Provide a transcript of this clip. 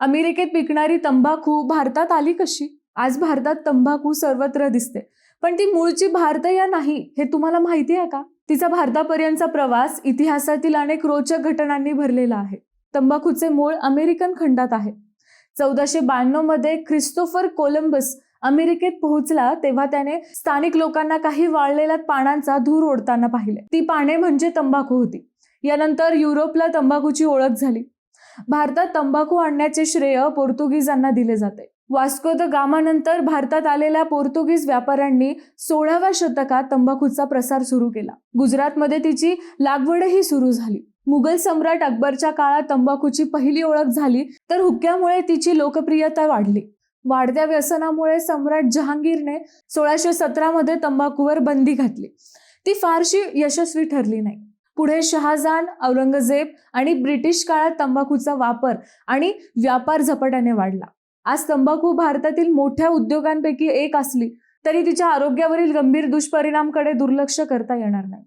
अमेरिकेत पिकणारी तंबाखू भारतात आली कशी? आज भारतात तंबाखू सर्वत्र दिसते, पण ती मूळची भारतीय नाही हे तुम्हाला माहिती आहे का? तिचा भारतापर्यंतचा प्रवास इतिहासातील अनेक रोचक घटनांनी भरलेला आहे. तंबाखूचे मूळ अमेरिकन खंडात आहे. 1492 मध्ये ख्रिस्तोफर कोलंबस अमेरिकेत पोहोचला तेव्हा त्याने स्थानिक लोकांना काही वाळलेल्या पानांचा धूर ओढताना पाहिले. ती पाने म्हणजे तंबाखू होती. यानंतर युरोपला तंबाखूची ओळख झाली. भारतात तंबाखू आणण्याचे श्रेय पोर्तुगीजांना दिले जाते. वास्को द गामा नंतर भारतात आलेल्या पोर्तुगीज व्यापाऱ्यांनी 16व्या शतकात तंबाखूचा प्रसार सुरू केला. गुजरातमध्ये तिची लागवडही सुरू झाली. मुघल सम्राट अकबरच्या काळात तंबाखूची पहिली ओळख झाली, तर हुक्क्यामुळे तिची लोकप्रियता वाढली. वाढत्या व्यसनामुळे सम्राट जहांगीरने 1617 मध्ये तंबाखूवर बंदी घातली. ती फारशी यशस्वी ठरली नाही. पुढे शहाजहान, औरंगजेब आणि ब्रिटिश काळात तंबाखूचा वापर आणि व्यापार झपाट्याने वाढला. आज तंबाखू भारतातील मोठ्या उद्योगांपैकी एक असली तरी तिच्या आरोग्यावरील गंभीर दुष्परिणामांकडे दुर्लक्ष करता येणार नाही.